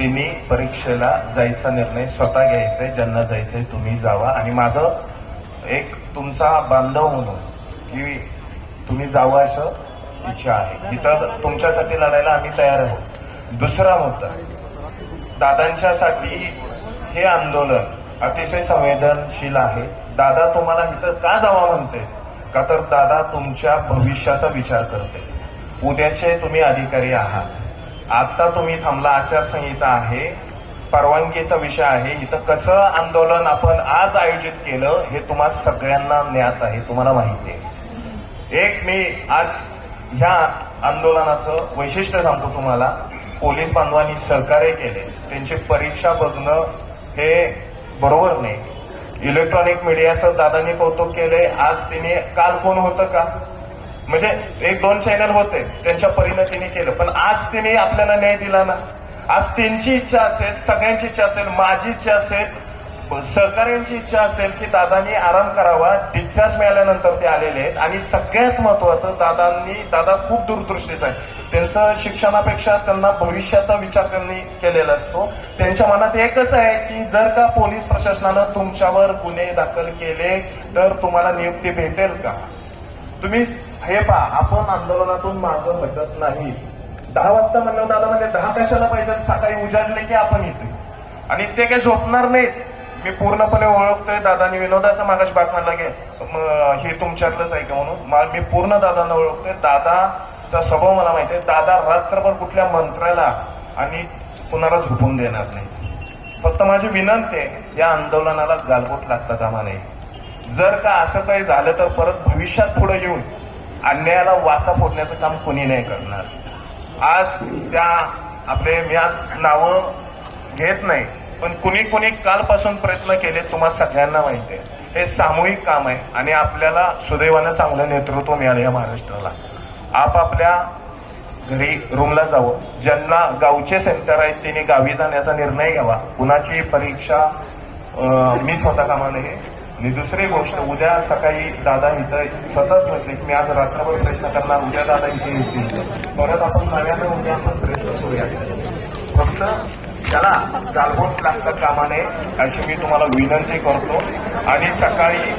त्यांनी परीक्षेला जायचा निर्णय स्वतः घ्यायचा आहे. ज्यांना जायचंय तुम्ही जावा, आणि माझं एक तुमचा बांधव म्हणून की तुम्ही जावं असं इच्छा आहे. इथं तुमच्यासाठी लढायला आम्ही तयार आहोत. दुसरा मुद्दा, दादांच्यासाठी हे आंदोलन अतिशय संवेदनशील आहे. दादा तुम्हाला इथं का जावा म्हणते, का तर दादा तुमच्या भविष्याचा विचार करते. उद्याचे तुम्ही अधिकारी आहात. आता तुम्ही थांबला, आचारसंहिता आहे, परवानगीचा विषय आहे. इथं कसं आंदोलन आपण आज आयोजित केलं हे तुम्हा सगळ्यांना ज्ञात आहे, तुम्हाला माहिती आहे. एक मी आज ह्या आंदोलनाचं वैशिष्ट्य सांगतो तुम्हाला. पोलीस बांधवांनी सहकार्य केले, त्यांची परीक्षा बघणं हे बरोबर नाही. इलेक्ट्रॉनिक मीडियाचं दादांनी कौतुक केले. आज तिने, काल कोण होतं का, म्हणजे एक दोन चॅनल होते, त्यांच्या परिणतीने केलं, पण आज तिने आपल्याला न्याय दिला ना. आज त्यांची इच्छा असेल, सगळ्यांची इच्छा असेल, माझी इच्छा असेल, सहकार्यांची इच्छा असेल की दादांनी आराम करावा. डिस्चार्ज मिळाल्यानंतर ते आलेले आहेत. आणि सगळ्यात महत्वाचं, दादा खूप दूरदृष्टीचा आहे. त्यांचं शिक्षणापेक्षा त्यांना भविष्याचा विचार त्यांनी केलेला असतो. त्यांच्या मनात एकच आहे की जर का पोलीस प्रशासनानं तुमच्यावर गुन्हे दाखल केले तर तुम्हाला नियुक्ती भेटेल का. तुम्ही हे पहा, आपण आंदोलनातून मागं हटत नाही. 10 वाजता म्हणलं दादा म्हणजे 10 कशाला पाहिजे, सकाळी उजाडले की आपण येतोय. आणि ते काही झोपणार नाहीत. मी पूर्णपणे ओळखतोय. दादानी विनोदाचा मागाशी बात म्हणला की हे तुमच्यातलंच आहे का म्हणून. मी पूर्ण दादांना ओळखतोय. दादाचा स्वभाव मला माहिती आहे. दादा रात्रभर कुठल्या मंत्र्याला आणि कुणाला झोपून देणार नाही. फक्त माझी विनंती आहे, या आंदोलनाला गालबोट लागता कामा नये. जर का असं काही झालं तर परत भविष्यात पुढे येऊन अन्यायाला वाचा फोडण्याचं काम कोणी नाही करणार. आज त्या मी आज नावं घेत नाही, पण कुणी कालपासून प्रयत्न केले तुम्हाला सगळ्यांना माहिती आहे. हे सामूहिक काम आहे आणि आपल्याला सुदैवानं चांगलं नेतृत्व मिळालं या महाराष्ट्राला. आपापल्या घरी रूमला जावं. ज्यांना गावचे सेंटर आहेत त्यांनी गावी जाण्याचा निर्णय घ्यावा. कुणाची परीक्षा मिस होता कामा नये. आणि दुसरी गोष्ट, उद्या सकाळी दादा इथं स्वतःच म्हटले की मी आज रात्रभर प्रयत्न करणार, उद्या दादा इथे येतील. परत आपण नव्यानं उद्या आपण प्रयत्न करूया. फक्त त्याला गालबोट लागता कामा नये अशी मी तुम्हाला विनंती करतो. आणि सकाळी